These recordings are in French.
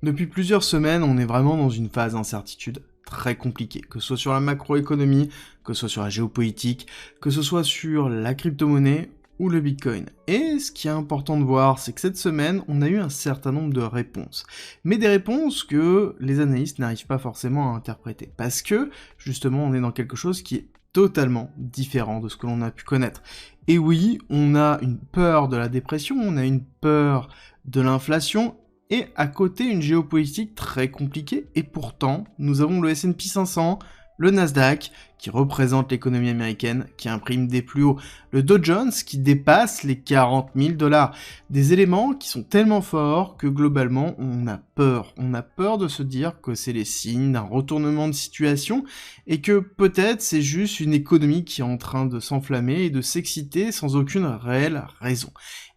Depuis plusieurs semaines, on est vraiment dans une phase d'incertitude très compliquée, que ce soit sur la macroéconomie, que ce soit sur la géopolitique, que ce soit sur la crypto-monnaie ou le Bitcoin. Et ce qui est important de voir, c'est que cette semaine, on a eu un certain nombre de réponses. Mais des réponses que les analystes n'arrivent pas forcément à interpréter. Parce que, justement, on est dans quelque chose qui est totalement différent de ce que l'on a pu connaître. Et oui, on a une peur de la dépression, on a une peur de l'inflation, et à côté une géopolitique très compliquée, et pourtant, nous avons le S&P 500, le Nasdaq, qui représente l'économie américaine, qui imprime des plus hauts, le Dow Jones, qui dépasse les 40 000 $. Des éléments qui sont tellement forts que globalement, on a peur. On a peur de se dire que c'est les signes d'un retournement de situation, et que peut-être c'est juste une économie qui est en train de s'enflammer et de s'exciter sans aucune réelle raison.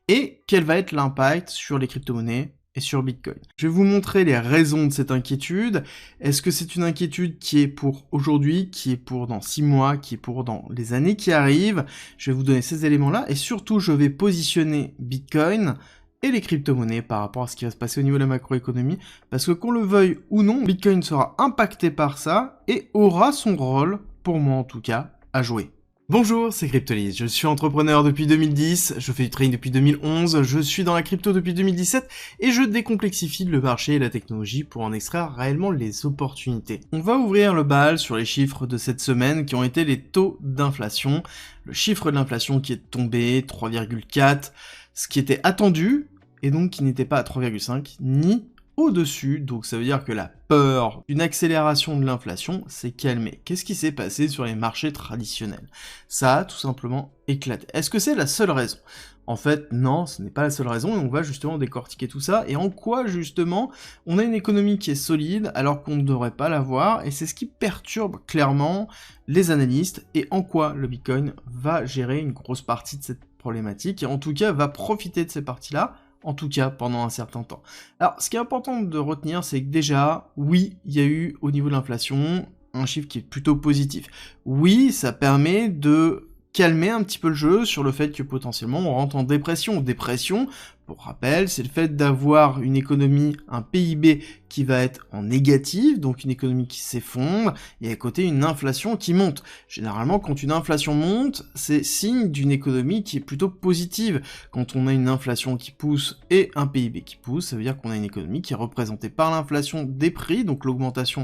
Et quel va être l'impact sur les crypto-monnaies et sur Bitcoin? Je vais vous montrer les raisons de cette inquiétude. Est-ce que c'est une inquiétude qui est pour aujourd'hui, qui est pour dans 6 mois, qui est pour dans les années qui arrivent? Je vais vous donner ces éléments-là, et surtout je vais positionner Bitcoin et les crypto-monnaies par rapport à ce qui va se passer au niveau de la macroéconomie, parce que qu'on le veuille ou non, Bitcoin sera impacté par ça, et aura son rôle, pour moi en tout cas, à jouer. Bonjour, c'est Cryptolyse, je suis entrepreneur depuis 2010, je fais du trading depuis 2011, je suis dans la crypto depuis 2017 et je décomplexifie le marché et la technologie pour en extraire réellement les opportunités. On va ouvrir le bal sur les chiffres de cette semaine qui ont été les taux d'inflation. Le chiffre de l'inflation qui est tombé, 3,4, ce qui était attendu et donc qui n'était pas à 3,5 ni au-dessus, donc ça veut dire que la peur d'une accélération de l'inflation s'est calmée. Qu'est-ce qui s'est passé sur les marchés traditionnels? Ça a tout simplement éclaté. Est-ce que c'est la seule raison? En fait, non, ce n'est pas la seule raison, et on va justement décortiquer tout ça, et en quoi, justement, on a une économie qui est solide, alors qu'on ne devrait pas l'avoir, et c'est ce qui perturbe clairement les analystes, et en quoi le Bitcoin va gérer une grosse partie de cette problématique, et en tout cas va profiter de ces parties-là, en tout cas pendant un certain temps. Alors, ce qui est important de retenir, c'est que déjà, oui, il y a eu, au niveau de l'inflation, un chiffre qui est plutôt positif. Oui, ça permet de calmer un petit peu le jeu sur le fait que potentiellement on rentre en dépression. Dépression, pour rappel, c'est le fait d'avoir une économie, un PIB qui va être en négatif, donc une économie qui s'effondre, et à côté une inflation qui monte. Généralement, quand une inflation monte, c'est signe d'une économie qui est plutôt positive. Quand on a une inflation qui pousse et un PIB qui pousse, ça veut dire qu'on a une économie qui est représentée par l'inflation des prix, donc l'augmentation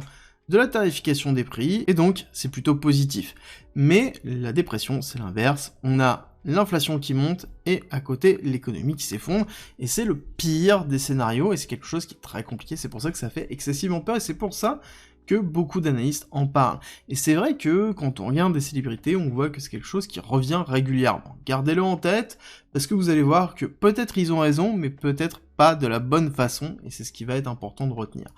de la tarification des prix, et donc c'est plutôt positif. Mais la dépression, c'est l'inverse, on a l'inflation qui monte, et à côté, l'économie qui s'effondre, et c'est le pire des scénarios, et c'est quelque chose qui est très compliqué, c'est pour ça que ça fait excessivement peur, et c'est pour ça que beaucoup d'analystes en parlent. Et c'est vrai que, quand on regarde des célébrités, on voit que c'est quelque chose qui revient régulièrement. Gardez-le en tête, parce que vous allez voir que peut-être ils ont raison, mais peut-être pas de la bonne façon, et c'est ce qui va être important de retenir.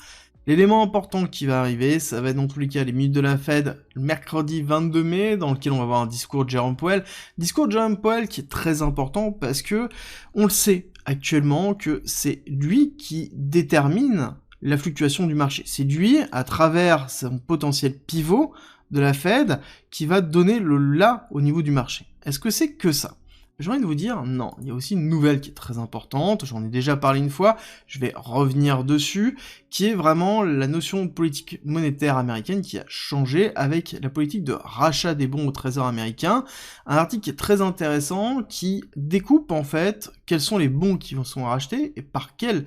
L'élément important qui va arriver, ça va être dans tous les cas les minutes de la Fed le mercredi 22 mai, dans lequel on va avoir un discours de Jerome Powell. Discours de Jerome Powell qui est très important parce que on le sait actuellement que c'est lui qui détermine la fluctuation du marché. C'est lui, à travers son potentiel pivot de la Fed, qui va donner le là au niveau du marché. Est-ce que c'est que ça? J'ai envie de vous dire, non, il y a aussi une nouvelle qui est très importante, j'en ai déjà parlé une fois, je vais revenir dessus, qui est vraiment la notion de politique monétaire américaine qui a changé avec la politique de rachat des bons au trésor américain, un article qui est très intéressant, qui découpe en fait quels sont les bons qui sont rachetés et par quelle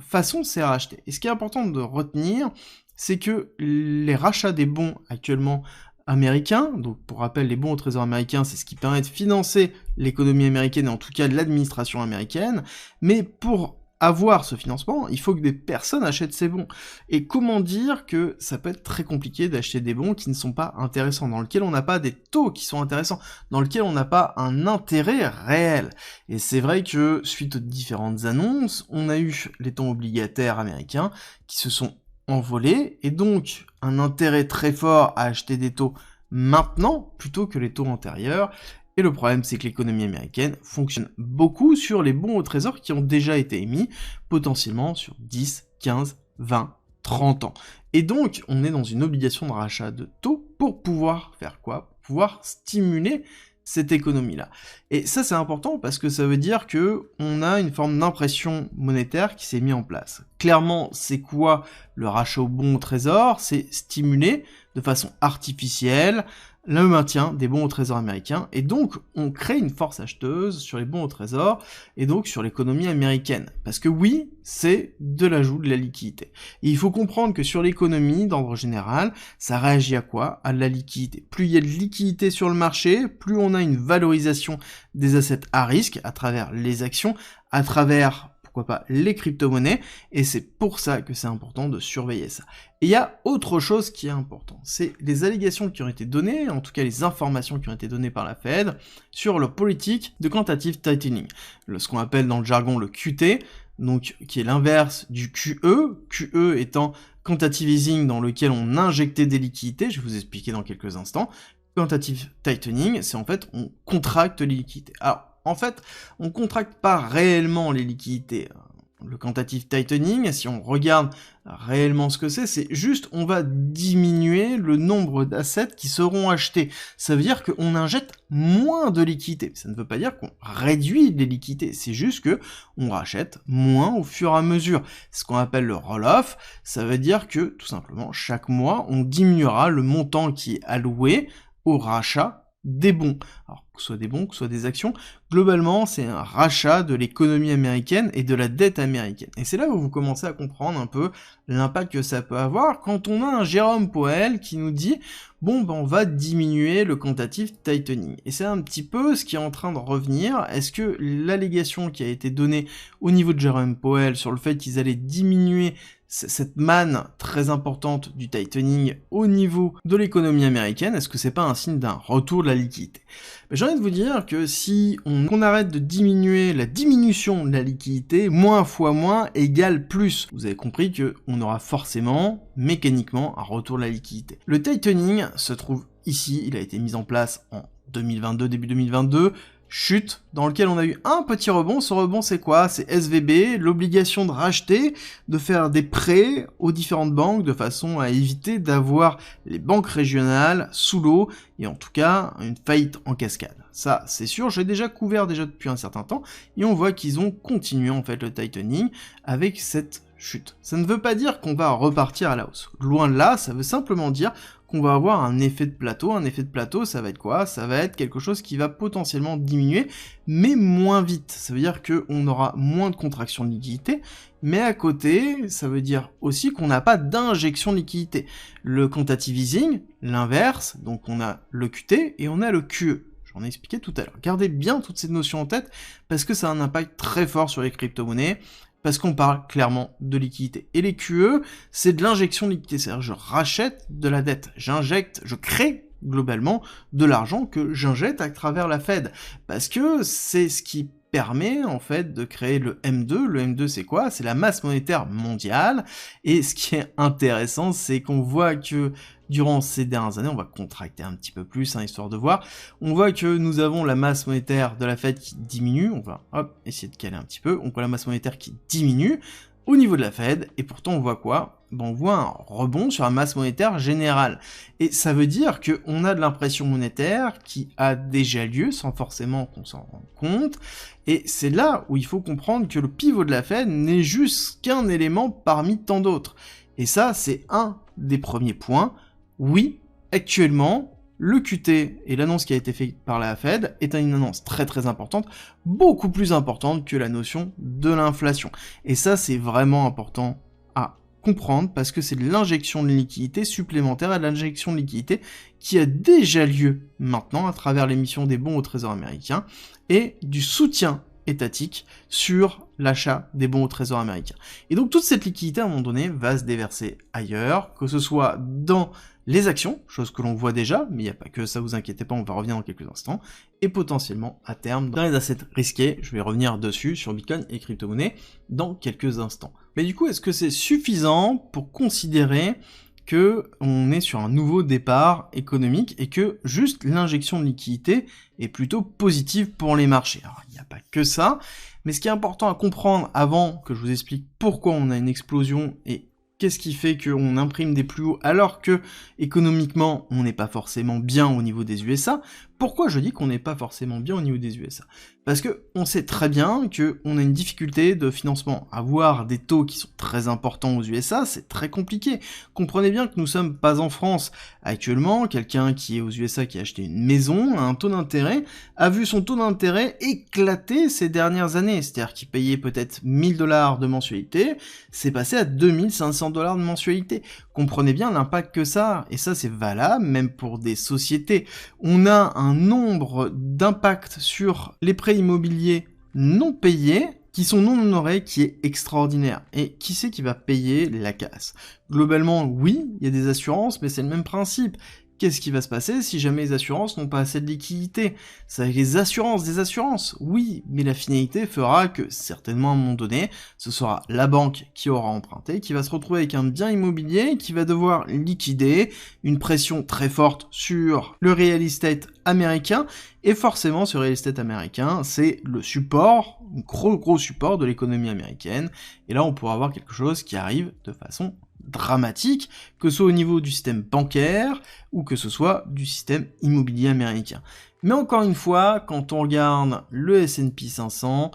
façon c'est racheté. Et ce qui est important de retenir, c'est que les rachats des bons actuellement américains, donc pour rappel les bons au trésor américain c'est ce qui permet de financer l'économie américaine et en tout cas l'administration américaine, mais pour avoir ce financement, il faut que des personnes achètent ces bons. Et comment dire que ça peut être très compliqué d'acheter des bons qui ne sont pas intéressants, dans lesquels on n'a pas des taux qui sont intéressants, dans lesquels on n'a pas un intérêt réel. Et c'est vrai que suite aux différentes annonces, on a eu les taux obligataires américains qui se sont envolé, et donc un intérêt très fort à acheter des taux maintenant, plutôt que les taux antérieurs, et le problème c'est que l'économie américaine fonctionne beaucoup sur les bons au trésor qui ont déjà été émis, potentiellement sur 10, 15, 20, 30 ans. Et donc, on est dans une obligation de rachat de taux pour pouvoir faire quoi? Pour pouvoir stimuler cette économie-là. Et ça, c'est important parce que ça veut dire que on a une forme d'impression monétaire qui s'est mise en place. Clairement, c'est quoi le rachat au bon au trésor? C'est stimuler de façon artificielle le maintien des bons au trésor américains, et donc on crée une force acheteuse sur les bons au trésor, et donc sur l'économie américaine. Parce que oui, c'est de l'ajout de la liquidité. Et il faut comprendre que sur l'économie, d'ordre général, ça réagit à quoi? À de la liquidité. Plus il y a de liquidité sur le marché, plus on a une valorisation des assets à risque, à travers les actions, à travers pourquoi pas les crypto-monnaies, et c'est pour ça que c'est important de surveiller ça. Et il y a autre chose qui est important, c'est les allégations qui ont été données, en tout cas les informations qui ont été données par la Fed, sur leur politique de quantitative tightening, ce qu'on appelle dans le jargon le QT, donc qui est l'inverse du QE, QE étant quantitative easing dans lequel on injectait des liquidités, je vais vous expliquer dans quelques instants. Quantitative tightening, c'est en fait on contracte les liquidités. Alors, en fait, on contracte pas réellement les liquidités. Le quantitative tightening, si on regarde réellement ce que c'est juste on va diminuer le nombre d'assets qui seront achetés. Ça veut dire qu'on injecte moins de liquidités. Ça ne veut pas dire qu'on réduit les liquidités, c'est juste que on rachète moins au fur et à mesure. Ce qu'on appelle le roll-off, ça veut dire que tout simplement chaque mois on diminuera le montant qui est alloué au rachat des bons. Alors, que ce soit des bons, que ce soit des actions, globalement, c'est un rachat de l'économie américaine et de la dette américaine. Et c'est là où vous commencez à comprendre un peu l'impact que ça peut avoir quand on a un Jérôme Powell qui nous dit « Bon, ben on va diminuer le quantitative tightening ». Et c'est un petit peu ce qui est en train de revenir. Est-ce que l'allégation qui a été donnée au niveau de Jérôme Powell sur le fait qu'ils allaient diminuer cette manne très importante du tightening au niveau de l'économie américaine, est-ce que c'est pas un signe d'un retour de la liquidité? J'ai envie de vous dire que si on arrête de diminuer la diminution de la liquidité, moins fois moins égale plus. Vous avez compris que on aura forcément, mécaniquement, un retour de la liquidité. Le tightening se trouve ici, il a été mis en place en 2022, début 2022, chute, dans lequel on a eu un petit rebond. Ce rebond, c'est quoi? C'est SVB, l'obligation de racheter, de faire des prêts aux différentes banques, de façon à éviter d'avoir les banques régionales sous l'eau, et en tout cas, une faillite en cascade. Ça, c'est sûr, j'ai déjà couvert depuis un certain temps, et on voit qu'ils ont continué, en fait, le tightening avec cette chute. Ça ne veut pas dire qu'on va repartir à la hausse. Loin de là, ça veut simplement dire qu'on va avoir un effet de plateau. Un effet de plateau, ça va être quoi? Ça va être quelque chose qui va potentiellement diminuer, mais moins vite. Ça veut dire qu'on aura moins de contraction de liquidité, mais à côté, ça veut dire aussi qu'on n'a pas d'injection de liquidité. Le quantitative easing, l'inverse, donc on a le QT et on a le QE. J'en ai expliqué tout à l'heure. Gardez bien toutes ces notions en tête, parce que ça a un impact très fort sur les crypto-monnaies, parce qu'on parle clairement de liquidité. Et les QE, c'est de l'injection de liquidité, c'est-à-dire je rachète de la dette, j'injecte, je crée globalement de l'argent que j'injecte à travers la Fed, parce que c'est ce qui permet en fait de créer le M2. Le M2 c'est quoi? C'est la masse monétaire mondiale, et ce qui est intéressant, c'est qu'on voit que durant ces dernières années, on va contracter un petit peu plus, histoire de voir, on voit que nous avons la masse monétaire de la Fed qui diminue, on va essayer de caler un petit peu, on voit la masse monétaire qui diminue au niveau de la Fed, et pourtant on voit quoi? On voit un rebond sur la masse monétaire générale. Et ça veut dire qu'on a de l'impression monétaire qui a déjà lieu, sans forcément qu'on s'en rende compte, et c'est là où il faut comprendre que le pivot de la Fed n'est juste qu'un élément parmi tant d'autres. Et ça, c'est un des premiers points. Oui, actuellement, le QT et l'annonce qui a été faite par la Fed est une annonce très très importante, beaucoup plus importante que la notion de l'inflation. Et ça, c'est vraiment important à comprendre, parce que c'est de l'injection de liquidité supplémentaire à l'injection de liquidité qui a déjà lieu maintenant à travers l'émission des bons au trésor américain et du soutien étatique sur l'achat des bons au trésor américain. Et donc toute cette liquidité à un moment donné va se déverser ailleurs, que ce soit dans les actions, chose que l'on voit déjà, mais il n'y a pas que ça, vous inquiétez pas, on va revenir dans quelques instants, et potentiellement à terme dans les assets risqués, je vais revenir dessus sur Bitcoin et crypto-monnaie dans quelques instants. Mais du coup, est-ce que c'est suffisant pour considérer que on est sur un nouveau départ économique et que juste l'injection de liquidité est plutôt positive pour les marchés? Alors, il n'y a pas que ça, mais ce qui est important à comprendre avant que je vous explique pourquoi on a une explosion et Qu'est-ce qui fait qu'on imprime des plus hauts alors que, économiquement, on n'est pas forcément bien au niveau des USA? Pourquoi je dis qu'on n'est pas forcément bien au niveau des USA? Parce que on sait très bien qu'on a une difficulté de financement. Avoir des taux qui sont très importants aux USA, c'est très compliqué. Comprenez bien que nous sommes pas en France. Actuellement, quelqu'un qui est aux USA, qui a acheté une maison, a un taux d'intérêt, a vu son taux d'intérêt éclater ces dernières années. C'est-à-dire qu'il payait peut-être 1000$ de mensualité, c'est passé à 2500$ de mensualité. Comprenez bien l'impact que ça a. Et ça, c'est valable même pour des sociétés. On a un nombre d'impacts sur les prêts immobiliers non payés, qui sont non honorés, qui est extraordinaire. Et qui c'est qui va payer la casse? Globalement, oui, il y a des assurances, mais c'est le même principe. Qu'est-ce qui va se passer si jamais les assurances n'ont pas assez de liquidité? Ça va être les assurances des assurances, oui, mais la finalité fera que, certainement à un moment donné, ce sera la banque qui aura emprunté, qui va se retrouver avec un bien immobilier, qui va devoir liquider, une pression très forte sur le real estate américain, et forcément ce real estate américain, c'est le support, un gros support de l'économie américaine, et là on pourra avoir quelque chose qui arrive de façon dramatique, que ce soit au niveau du système bancaire, ou que ce soit du système immobilier américain. Mais encore une fois, quand on regarde le S&P 500,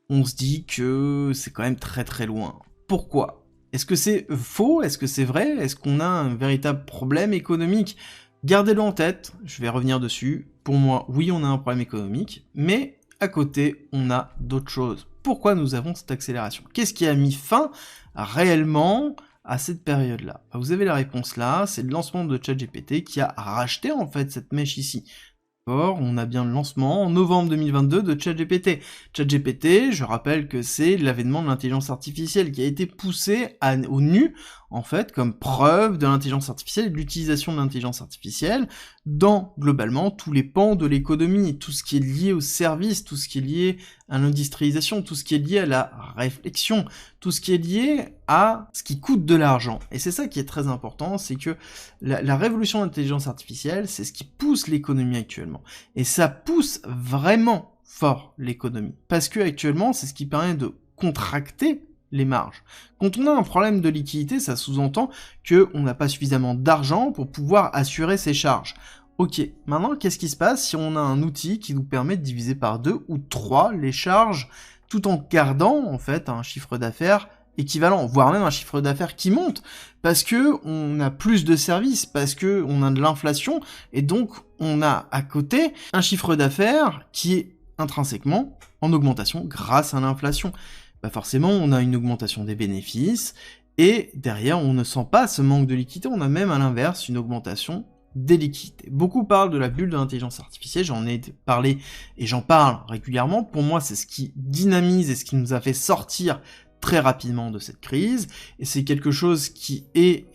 on se dit que c'est quand même très loin. Pourquoi? Est-ce que c'est faux? Est-ce que c'est vrai? Est-ce qu'on a un véritable problème économique? Gardez-le en tête, je vais revenir dessus. Pour moi, oui, on a un problème économique, mais à côté, on a d'autres choses. Pourquoi nous avons cette accélération? Qu'est-ce qui a mis fin réellement à cette période-là? Vous avez la réponse là, c'est le lancement de ChatGPT qui a racheté en fait cette mèche ici. Or, on a bien le lancement en novembre 2022 de ChatGPT. ChatGPT, je rappelle que c'est l'avènement de l'intelligence artificielle qui a été poussé au nu, en fait, comme preuve de l'intelligence artificielle et de l'utilisation de l'intelligence artificielle dans, globalement, tous les pans de l'économie, tout ce qui est lié au service, tout ce qui est lié à l'industrialisation, tout ce qui est lié à la réflexion, tout ce qui est lié à ce qui coûte de l'argent. Et c'est ça qui est très important, c'est que la révolution de l'intelligence artificielle, c'est ce qui pousse l'économie actuellement. Et ça pousse vraiment fort l'économie. Parce que actuellement, c'est ce qui permet de contracter les marges. Quand on a un problème de liquidité, ça sous-entend qu'on n'a pas suffisamment d'argent pour pouvoir assurer ses charges. Ok, maintenant qu'est-ce qui se passe si on a un outil qui nous permet de diviser par 2 ou 3 les charges, tout en gardant en fait un chiffre d'affaires équivalent, voire même un chiffre d'affaires qui monte, parce que on a plus de services, parce que on a de l'inflation, et donc on a à côté un chiffre d'affaires qui est intrinsèquement en augmentation grâce à l'inflation. Bah forcément, on a une augmentation des bénéfices, et derrière, on ne sent pas ce manque de liquidité, on a même à l'inverse une augmentation des liquidités. Beaucoup parlent de la bulle de l'intelligence artificielle, j'en ai parlé et j'en parle régulièrement. Pour moi, c'est ce qui dynamise et ce qui nous a fait sortir très rapidement de cette crise, et c'est quelque chose qui est,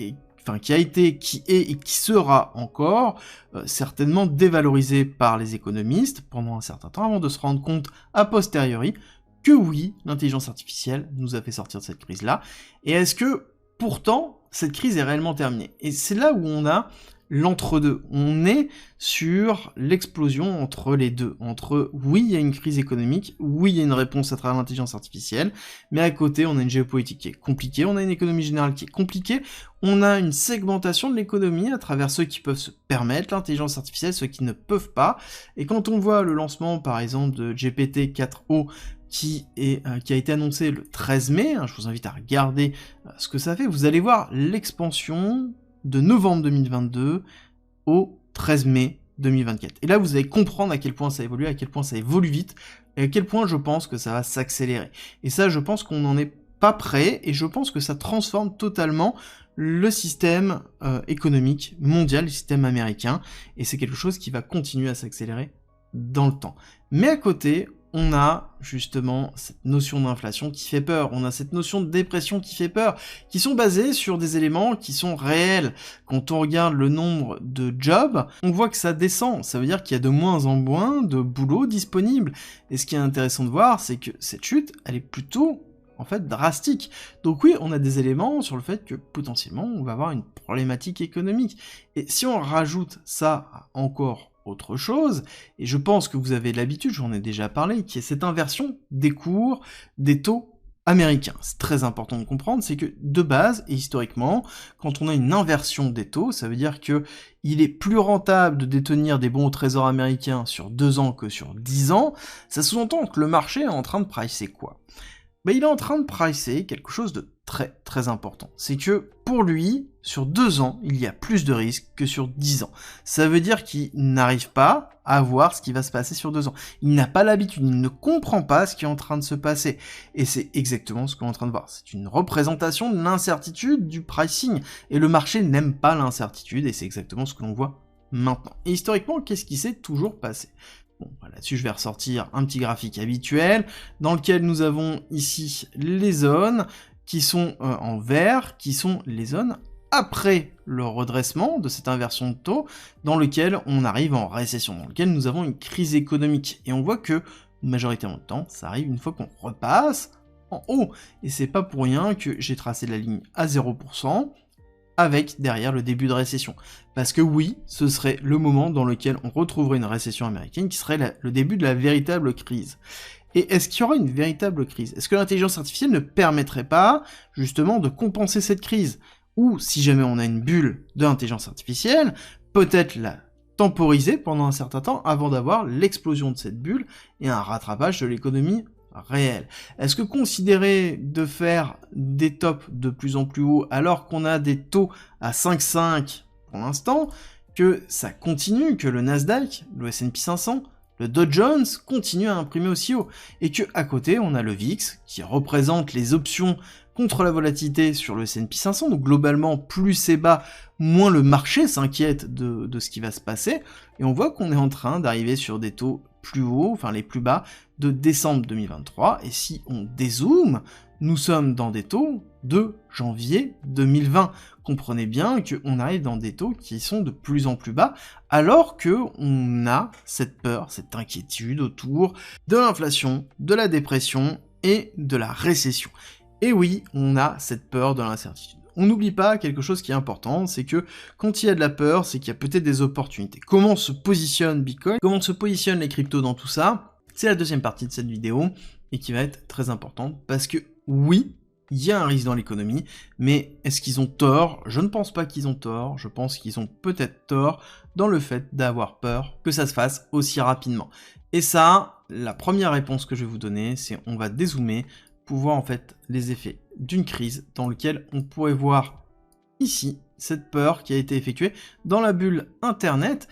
qui a été, qui est et qui sera encore certainement dévalorisé par les économistes pendant un certain temps, avant de se rendre compte a posteriori que oui, l'intelligence artificielle nous a fait sortir de cette crise-là, et est-ce que, pourtant, cette crise est réellement terminée? Et c'est là où on a l'entre-deux. On est sur l'explosion entre les deux. Entre, oui, il y a une crise économique, oui, il y a une réponse à travers l'intelligence artificielle, mais à côté, on a une géopolitique qui est compliquée, on a une économie générale qui est compliquée, on a une segmentation de l'économie à travers ceux qui peuvent se permettre l'intelligence artificielle, ceux qui ne peuvent pas, et quand on voit le lancement, par exemple, de GPT-4o, qui a été annoncé le 13 mai, je vous invite à regarder ce que ça fait, vous allez voir l'expansion de novembre 2022 au 13 mai 2024. Et là, vous allez comprendre à quel point ça évolue, à quel point ça évolue vite, et à quel point je pense que ça va s'accélérer. Et ça, je pense qu'on n'en est pas prêt, et je pense que ça transforme totalement le système économique mondial, le système américain, et c'est quelque chose qui va continuer à s'accélérer dans le temps. Mais à côté, on a justement cette notion d'inflation qui fait peur, on a cette notion de dépression qui fait peur, qui sont basés sur des éléments qui sont réels. Quand on regarde le nombre de jobs, on voit que ça descend, ça veut dire qu'il y a de moins en moins de boulot disponible. Et ce qui est intéressant de voir, c'est que cette chute, elle est plutôt en fait drastique. Donc oui, on a des éléments sur le fait que potentiellement on va avoir une problématique économique. Et si on rajoute ça à encore autre chose, et je pense que vous avez l'habitude, j'en ai déjà parlé, qui est cette inversion des cours, des taux américains. C'est très important de comprendre, c'est que de base et historiquement, quand on a une inversion des taux, ça veut dire que il est plus rentable de détenir des bons au trésor américains sur 2 ans que sur 10 ans, ça sous-entend que le marché est en train de pricer quoi? Ben, il est en train de pricer quelque chose de très très important. C'est que pour lui, sur 2 ans, il y a plus de risques que sur 10 ans. Ça veut dire qu'il n'arrive pas à voir ce qui va se passer sur 2 ans. Il n'a pas l'habitude, il ne comprend pas ce qui est en train de se passer. Et c'est exactement ce qu'on est en train de voir. C'est une représentation de l'incertitude du pricing. Et le marché n'aime pas l'incertitude, et c'est exactement ce que l'on voit maintenant. Et historiquement, qu'est-ce qui s'est toujours passé? Bon, là-dessus, je vais ressortir un petit graphique habituel, dans lequel nous avons ici les zones qui sont en vert, qui sont les zones après le redressement de cette inversion de taux, dans lequel on arrive en récession, dans lequel nous avons une crise économique. Et on voit que, majoritairement du temps, ça arrive une fois qu'on repasse en haut. Et c'est pas pour rien que j'ai tracé la ligne à 0%, avec derrière le début de récession. Parce que oui, ce serait le moment dans lequel on retrouverait une récession américaine qui serait le début de la véritable crise. Et est-ce qu'il y aura une véritable crise? Est-ce que l'intelligence artificielle ne permettrait pas, justement, de compenser cette crise? Ou, si jamais on a une bulle de l'intelligence artificielle, peut-être la temporiser pendant un certain temps avant d'avoir l'explosion de cette bulle et un rattrapage de l'économie réel. Est-ce que considérer de faire des tops de plus en plus haut alors qu'on a des taux à 5,5 pour l'instant, que ça continue, que le Nasdaq, le S&P 500, le Dow Jones continue à imprimer aussi haut, et que à côté on a le VIX qui représente les options contre la volatilité sur le S&P 500, donc globalement plus c'est bas, moins le marché s'inquiète de ce qui va se passer, et on voit qu'on est en train d'arriver sur des taux plus hauts, enfin les plus bas, de décembre 2023, et si on dézoome, nous sommes dans des taux de janvier 2020. Comprenez bien qu'on arrive dans des taux qui sont de plus en plus bas, alors que on a cette peur, cette inquiétude autour de l'inflation, de la dépression et de la récession. Et oui, on a cette peur de l'incertitude. On n'oublie pas quelque chose qui est important, c'est que quand il y a de la peur, c'est qu'il y a peut-être des opportunités. Comment se positionne Bitcoin? Comment se positionnent les cryptos dans tout ça? C'est la deuxième partie de cette vidéo, et qui va être très importante, parce que oui, il y a un risque dans l'économie, mais est-ce qu'ils ont tort? Je ne pense pas qu'ils ont tort, je pense qu'ils ont peut-être tort dans le fait d'avoir peur que ça se fasse aussi rapidement. Et ça, la première réponse que je vais vous donner, c'est on va dézoomer pour voir en fait les effets d'une crise dans laquelle on pourrait voir ici cette peur qui a été effectuée dans la bulle Internet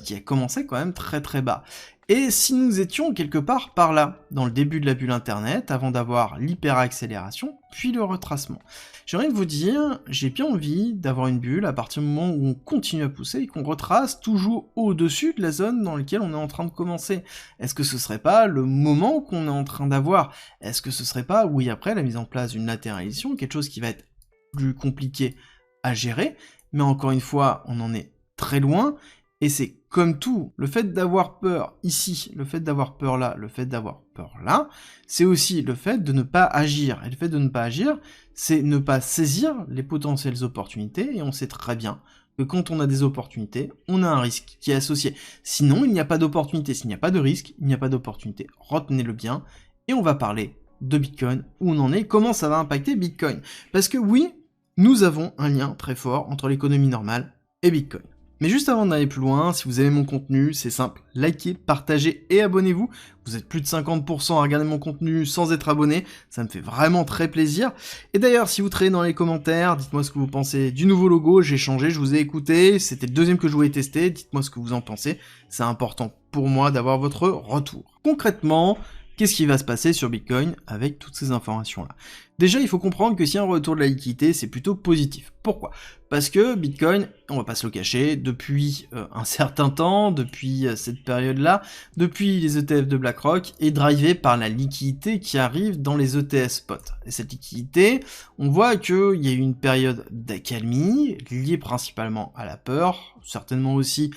qui a commencé quand même très très bas. Et si nous étions quelque part par là, dans le début de la bulle Internet, avant d'avoir l'hyperaccélération, puis le retracement. J'ai envie de vous dire, j'ai bien envie d'avoir une bulle à partir du moment où on continue à pousser et qu'on retrace toujours au-dessus de la zone dans laquelle on est en train de commencer. Est-ce que ce serait pas le moment qu'on est en train d'avoir? Est-ce que ce serait pas, oui, après la mise en place d'une latéralisation, quelque chose qui va être plus compliqué à gérer, mais encore une fois, on en est très loin, et c'est comme tout, le fait d'avoir peur ici, le fait d'avoir peur là, le fait d'avoir peur là, c'est aussi le fait de ne pas agir. Et le fait de ne pas agir, c'est ne pas saisir les potentielles opportunités, et on sait très bien que quand on a des opportunités, on a un risque qui est associé. Sinon, il n'y a pas d'opportunité. S'il n'y a pas de risque, il n'y a pas d'opportunité. Retenez-le bien, et on va parler de Bitcoin, où on en est, comment ça va impacter Bitcoin. Parce que oui, nous avons un lien très fort entre l'économie normale et Bitcoin. Mais juste avant d'aller plus loin, si vous aimez mon contenu, c'est simple, likez, partagez et abonnez-vous. Vous êtes plus de 50% à regarder mon contenu sans être abonné, ça me fait vraiment très plaisir. Et d'ailleurs, si vous traînez dans les commentaires, dites-moi ce que vous pensez du nouveau logo, j'ai changé, je vous ai écouté, c'était le deuxième que je voulais tester, dites-moi ce que vous en pensez, c'est important pour moi d'avoir votre retour. Concrètement, qu'est-ce qui va se passer sur Bitcoin avec toutes ces informations-là? Déjà, il faut comprendre que si un retour de la liquidité, c'est plutôt positif. Pourquoi? Parce que Bitcoin, on va pas se le cacher, depuis un certain temps, depuis cette période-là, depuis les ETF de BlackRock, est drivé par la liquidité qui arrive dans les ETF spot. Et cette liquidité, on voit qu'il y a eu une période d'accalmie, liée principalement à la peur, certainement aussi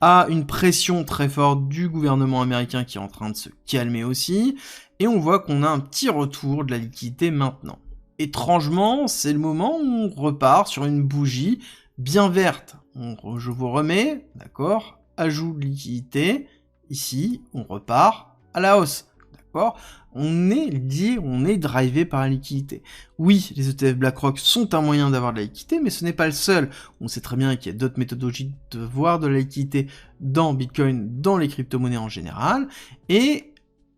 à une pression très forte du gouvernement américain qui est en train de se calmer aussi, et on voit qu'on a un petit retour de la liquidité maintenant. Étrangement, c'est le moment où on repart sur une bougie bien verte. Je vous remets, d'accord, ajout de liquidité, ici, on repart à la hausse. d'accord? On est lié, on est drivé par la liquidité. Oui, les ETF BlackRock sont un moyen d'avoir de la liquidité, mais ce n'est pas le seul. On sait très bien qu'il y a d'autres méthodologies de voir de la liquidité dans Bitcoin, dans les crypto-monnaies en général, et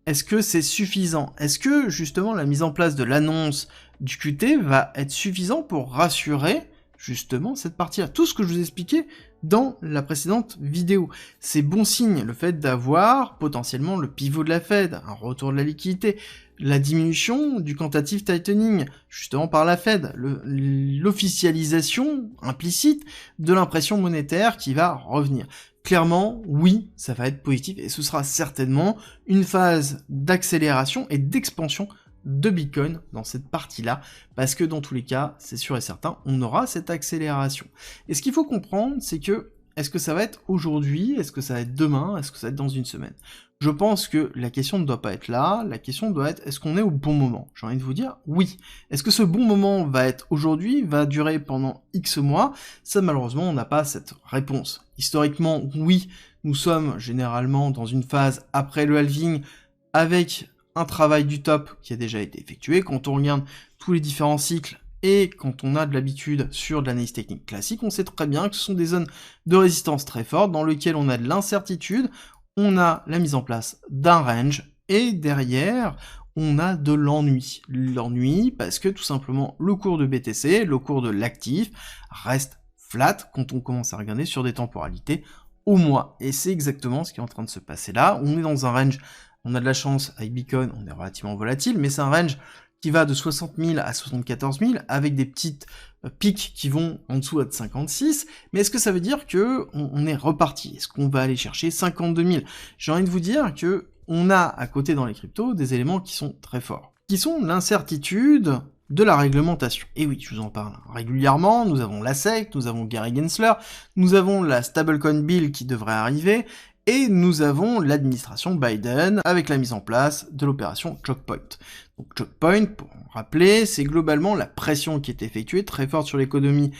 est-ce que c'est suffisant? Est-ce que, justement, la mise en place de l'annonce du QT va être suffisant pour rassurer, justement, cette partie-là? Tout ce que je vous ai expliqué dans la précédente vidéo. C'est bon signe, le fait d'avoir potentiellement le pivot de la Fed, un retour de la liquidité, la diminution du quantitative tightening, justement par la Fed, l'officialisation implicite de l'impression monétaire qui va revenir. Clairement, oui, ça va être positif, et ce sera certainement une phase d'accélération et d'expansion de Bitcoin dans cette partie-là, parce que dans tous les cas, c'est sûr et certain, on aura cette accélération. Et ce qu'il faut comprendre, c'est que, est-ce que ça va être aujourd'hui, est-ce que ça va être demain, est-ce que ça va être dans une semaine? Je pense que la question ne doit pas être là, la question doit être, est-ce qu'on est au bon moment? J'ai envie de vous dire, oui. Est-ce que ce bon moment va être aujourd'hui, va durer pendant X mois? Ça, malheureusement, on n'a pas cette réponse. Historiquement, oui, nous sommes généralement dans une phase après le halving, avec un travail du top qui a déjà été effectué. Quand on regarde tous les différents cycles et quand on a de l'habitude sur de l'analyse technique classique, on sait très bien que ce sont des zones de résistance très fortes dans lesquelles on a de l'incertitude, on a la mise en place d'un range et derrière on a de l'ennui. L'ennui parce que tout simplement le cours de BTC, le cours de l'actif reste flat quand on commence à regarder sur des temporalités au mois. Et c'est exactement ce qui est en train de se passer là. On est dans un range. On a de la chance, avec Bitcoin, on est relativement volatile, mais c'est un range qui va de 60 000 à 74 000, avec des petites pics qui vont en dessous à 56, mais est-ce que ça veut dire que on est reparti? Est-ce qu'on va aller chercher 52 000? J'ai envie de vous dire que on a, à côté dans les cryptos, des éléments qui sont très forts, qui sont l'incertitude de la réglementation. Et oui, je vous en parle régulièrement, nous avons la SEC, nous avons Gary Gensler, nous avons la Stablecoin Bill qui devrait arriver, et nous avons l'administration Biden avec la mise en place de l'opération Choke Point. Donc Choke Point, pour rappeler, c'est globalement la pression qui est effectuée très forte sur l'économie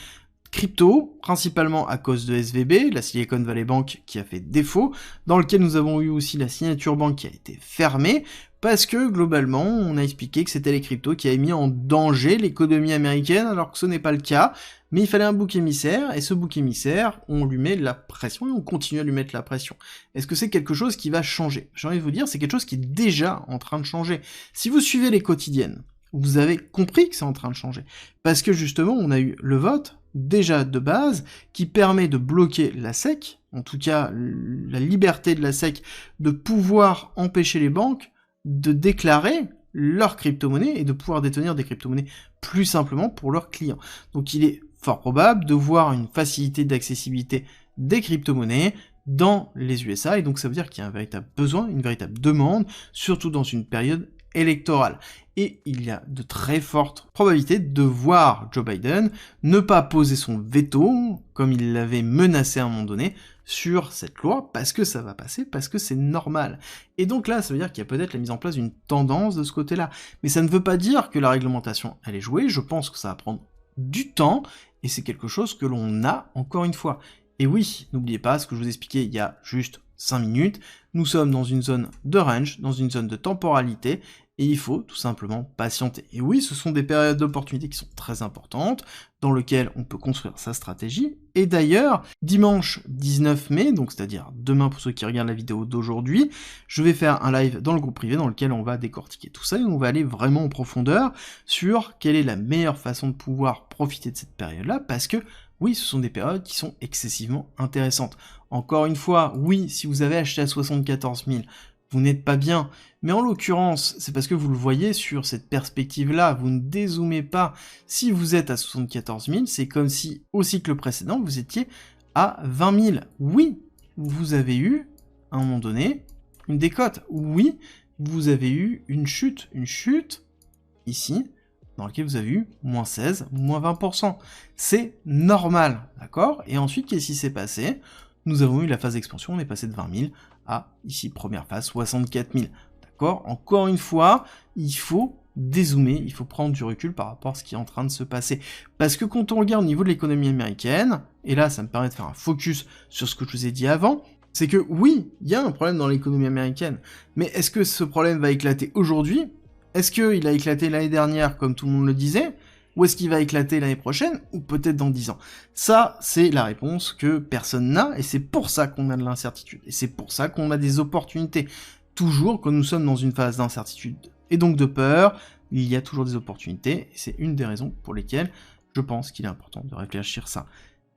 crypto, principalement à cause de SVB, la Silicon Valley Bank qui a fait défaut, dans lequel nous avons eu aussi la Signature Bank qui a été fermée, parce que globalement, on a expliqué que c'était les cryptos qui avaient mis en danger l'économie américaine, alors que ce n'est pas le cas, mais il fallait un bouc émissaire, et ce bouc émissaire, on lui met de la pression, et on continue à lui mettre la pression. Est-ce que c'est quelque chose qui va changer? J'ai envie de vous dire, c'est quelque chose qui est déjà en train de changer. Si vous suivez les quotidiennes, vous avez compris que c'est en train de changer, parce que justement, on a eu le vote, déjà de base, qui permet de bloquer la SEC, en tout cas la liberté de la SEC de pouvoir empêcher les banques de déclarer leurs crypto-monnaies et de pouvoir détenir des crypto-monnaies plus simplement pour leurs clients. Donc il est fort probable de voir une facilité d'accessibilité des crypto-monnaies dans les USA, et donc ça veut dire qu'il y a un véritable besoin, une véritable demande, surtout dans une période électorale. Et il y a de très fortes probabilités de voir Joe Biden ne pas poser son veto, comme il l'avait menacé à un moment donné, sur cette loi, parce que ça va passer, parce que c'est normal. Et donc là, ça veut dire qu'il y a peut-être la mise en place d'une tendance de ce côté-là. Mais ça ne veut pas dire que la réglementation, elle est jouée, je pense que ça va prendre du temps, et c'est quelque chose que l'on a, encore une fois. Et oui, n'oubliez pas ce que je vous ai expliqué il y a juste 5 minutes, nous sommes dans une zone de range, dans une zone de temporalité, et il faut tout simplement patienter. Et oui, ce sont des périodes d'opportunité qui sont très importantes, dans lesquelles on peut construire sa stratégie, et d'ailleurs, dimanche 19 mai, donc c'est-à-dire demain pour ceux qui regardent la vidéo d'aujourd'hui, je vais faire un live dans le groupe privé dans lequel on va décortiquer tout ça, et on va aller vraiment en profondeur sur quelle est la meilleure façon de pouvoir profiter de cette période-là, parce que oui, ce sont des périodes qui sont excessivement intéressantes. Encore une fois, oui, si vous avez acheté à 74 000, vous n'êtes pas bien, mais en l'occurrence, c'est parce que vous le voyez sur cette perspective-là, vous ne dézoomez pas. Si vous êtes à 74 000, c'est comme si, au cycle précédent, vous étiez à 20 000. Oui, vous avez eu, à un moment donné, une décote. Oui, vous avez eu une chute, ici, dans laquelle vous avez eu moins 16, moins 20%. C'est normal, d'accord? Et ensuite, qu'est-ce qui s'est passé? Nous avons eu la phase d'expansion, on est passé de 20 000 à, ici, première phase, 64 000. D'accord? Encore une fois, il faut dézoomer, il faut prendre du recul par rapport à ce qui est en train de se passer. Parce que quand on regarde au niveau de l'économie américaine, et là, ça me permet de faire un focus sur ce que je vous ai dit avant, c'est que oui, il y a un problème dans l'économie américaine, mais est-ce que ce problème va éclater aujourd'hui? Est-ce qu'il a éclaté l'année dernière, comme tout le monde le disait? Ou est-ce qu'il va éclater l'année prochaine, ou peut-être dans 10 ans? Ça, c'est la réponse que personne n'a, et c'est pour ça qu'on a de l'incertitude, et c'est pour ça qu'on a des opportunités. Toujours, quand nous sommes dans une phase d'incertitude et donc de peur, il y a toujours des opportunités, et c'est une des raisons pour lesquelles je pense qu'il est important de réfléchir ça.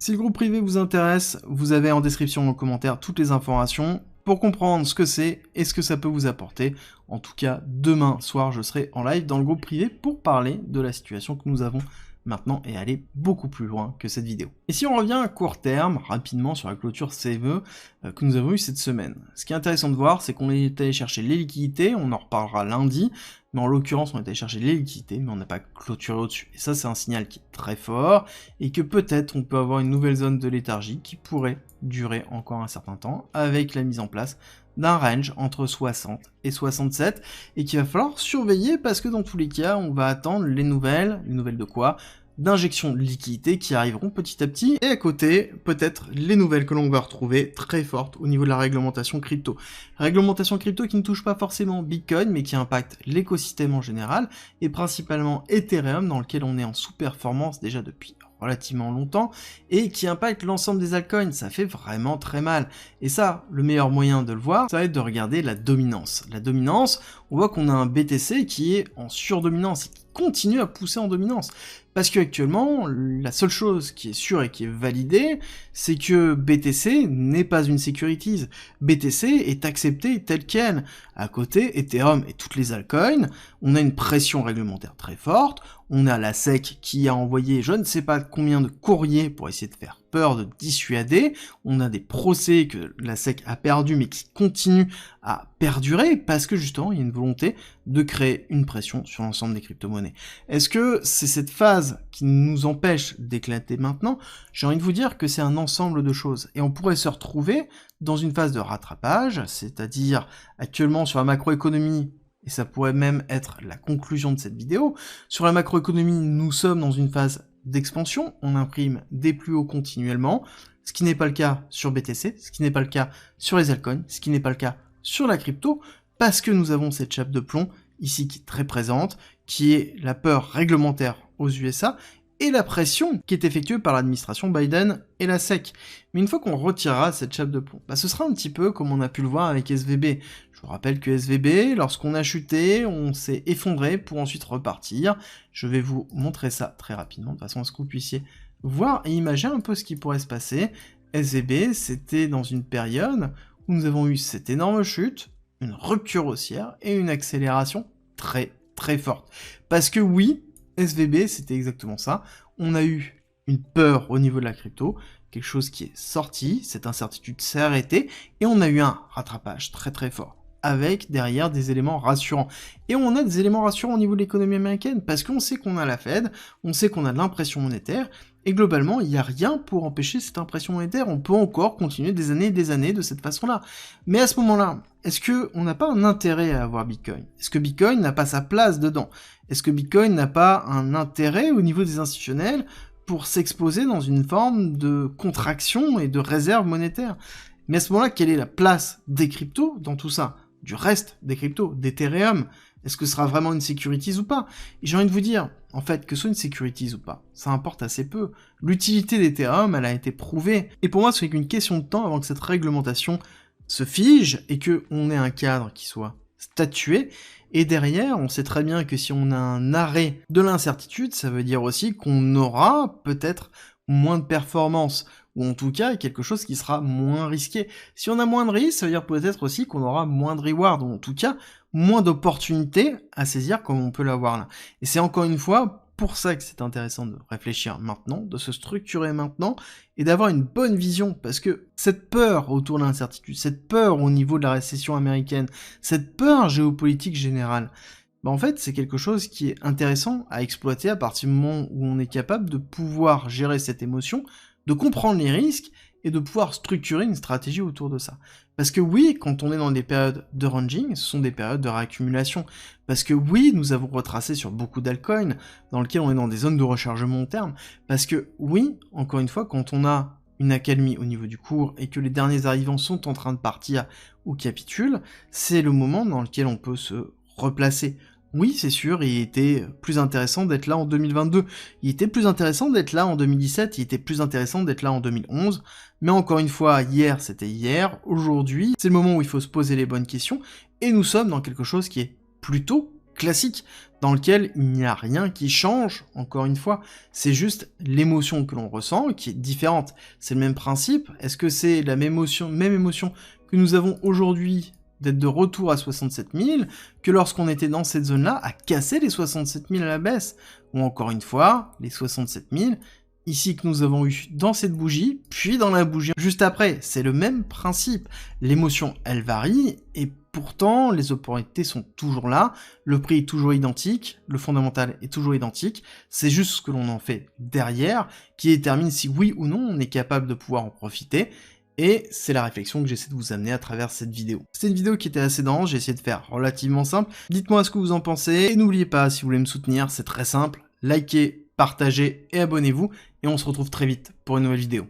Si le groupe privé vous intéresse, vous avez en description en commentaire toutes les informations pour comprendre ce que c'est et ce que ça peut vous apporter. En tout cas, demain soir, je serai en live dans le groupe privé pour parler de la situation que nous avons maintenant et aller beaucoup plus loin que cette vidéo. Et si on revient à court terme, rapidement sur la clôture CME que nous avons eu cette semaine. Ce qui est intéressant de voir, c'est qu'on est allé chercher les liquidités, on en reparlera lundi, mais en l'occurrence on est allé chercher les liquidités, mais on n'a pas clôturé au-dessus. Et ça c'est un signal qui est très fort, et que peut-être on peut avoir une nouvelle zone de léthargie qui pourrait durer encore un certain temps, avec la mise en place d'un range entre 60 et 67, et qu'il va falloir surveiller parce que dans tous les cas, on va attendre les nouvelles de quoi? D'injections de liquidités qui arriveront petit à petit, et à côté, peut-être les nouvelles que l'on va retrouver très fortes au niveau de la réglementation crypto. Réglementation crypto qui ne touche pas forcément Bitcoin, mais qui impacte l'écosystème en général, et principalement Ethereum, dans lequel on est en sous-performance déjà depuis relativement longtemps, et qui impacte l'ensemble des altcoins. Ça fait vraiment très mal. Et ça, le meilleur moyen de le voir, ça va être de regarder la dominance. La dominance, on voit qu'on a un BTC qui est en surdominance, et qui continue à pousser en dominance. Parce qu'actuellement, la seule chose qui est sûre et qui est validée, c'est que BTC n'est pas une securities. BTC est accepté tel quel. À côté, Ethereum et toutes les altcoins, on a une pression réglementaire très forte, on a la SEC qui a envoyé je ne sais pas combien de courriers pour essayer de faire peur, de dissuader, on a des procès que la SEC a perdus mais qui continuent à perdurer parce que justement il y a une volonté de créer une pression sur l'ensemble des crypto-monnaies. Est-ce que c'est cette phase qui nous empêche d'éclater maintenant? J'ai envie de vous dire que c'est un ensemble de choses, et on pourrait se retrouver dans une phase de rattrapage, c'est-à-dire actuellement sur la macroéconomie, et ça pourrait même être la conclusion de cette vidéo, sur la macroéconomie, nous sommes dans une phase d'expansion, on imprime des plus hauts continuellement, ce qui n'est pas le cas sur BTC, ce qui n'est pas le cas sur les altcoins, ce qui n'est pas le cas sur la crypto, parce que nous avons cette chape de plomb ici qui est très présente, qui est la peur réglementaire aux USA, et la pression qui est effectuée par l'administration Biden et la SEC. Mais une fois qu'on retirera cette chape de plomb, ce sera un petit peu comme on a pu le voir avec SVB. Je vous rappelle que SVB, lorsqu'on a chuté, on s'est effondré pour ensuite repartir. Je vais vous montrer ça très rapidement, de façon à ce que vous puissiez voir et imaginer un peu ce qui pourrait se passer. SVB, c'était dans une période où nous avons eu cette énorme chute, une rupture haussière et une accélération très très forte. Parce que oui, SVB, c'était exactement ça. On a eu une peur au niveau de la crypto, quelque chose qui est sorti, cette incertitude s'est arrêtée, et on a eu un rattrapage très très fort, avec derrière des éléments rassurants. Et on a des éléments rassurants au niveau de l'économie américaine, parce qu'on sait qu'on a la Fed, on sait qu'on a de l'impression monétaire, et globalement, il n'y a rien pour empêcher cette impression monétaire, on peut encore continuer des années et des années de cette façon-là. Mais à ce moment-là, est-ce qu'on n'a pas un intérêt à avoir Bitcoin? Est-ce que Bitcoin n'a pas sa place dedans? Est-ce que Bitcoin n'a pas un intérêt au niveau des institutionnels pour s'exposer dans une forme de contraction et de réserve monétaire? Mais à ce moment-là, quelle est la place des cryptos dans tout ça? Du reste des cryptos, d'Ethereum? Est-ce que ce sera vraiment une securities ou pas? Et j'ai envie de vous dire, en fait, que ce soit une securities ou pas, ça importe assez peu. L'utilité d'Ethereum, elle a été prouvée. Et pour moi, ce n'est qu'une question de temps avant que cette réglementation se fige et qu'on ait un cadre qui soit statué. Et derrière, on sait très bien que si on a un arrêt de l'incertitude, ça veut dire aussi qu'on aura peut-être moins de performance, ou en tout cas quelque chose qui sera moins risqué. Si on a moins de risques, ça veut dire peut-être aussi qu'on aura moins de reward, ou en tout cas moins d'opportunités à saisir comme on peut l'avoir là. Et c'est encore une fois pour ça que c'est intéressant de réfléchir maintenant, de se structurer maintenant, et d'avoir une bonne vision, parce que cette peur autour de l'incertitude, cette peur au niveau de la récession américaine, cette peur géopolitique générale, en fait, c'est quelque chose qui est intéressant à exploiter à partir du moment où on est capable de pouvoir gérer cette émotion, de comprendre les risques, et de pouvoir structurer une stratégie autour de ça. Parce que oui, quand on est dans des périodes de ranging, ce sont des périodes de réaccumulation. Parce que oui, nous avons retracé sur beaucoup d'altcoins, dans lesquels on est dans des zones de rechargement long terme. Parce que oui, encore une fois, quand on a une accalmie au niveau du cours et que les derniers arrivants sont en train de partir ou capitulent, c'est le moment dans lequel on peut se replacer. Oui, c'est sûr, il était plus intéressant d'être là en 2022, il était plus intéressant d'être là en 2017, il était plus intéressant d'être là en 2011, mais encore une fois, hier c'était hier, aujourd'hui, c'est le moment où il faut se poser les bonnes questions, et nous sommes dans quelque chose qui est plutôt classique, dans lequel il n'y a rien qui change, encore une fois, c'est juste l'émotion que l'on ressent qui est différente. C'est le même principe, est-ce que c'est la même émotion que nous avons aujourd'hui d'être de retour à 67 000, que lorsqu'on était dans cette zone-là, à casser les 67 000 à la baisse, ou encore une fois, les 67 000, ici que nous avons eu dans cette bougie, puis dans la bougie juste après, c'est le même principe. L'émotion, elle varie, et pourtant, les opportunités sont toujours là, le prix est toujours identique, le fondamental est toujours identique, c'est juste ce que l'on en fait derrière, qui détermine si oui ou non on est capable de pouvoir en profiter, et c'est la réflexion que j'essaie de vous amener à travers cette vidéo. C'était une vidéo qui était assez dense, j'ai essayé de faire relativement simple. Dites-moi ce que vous en pensez, et n'oubliez pas, si vous voulez me soutenir, c'est très simple, likez, partagez et abonnez-vous, et on se retrouve très vite pour une nouvelle vidéo.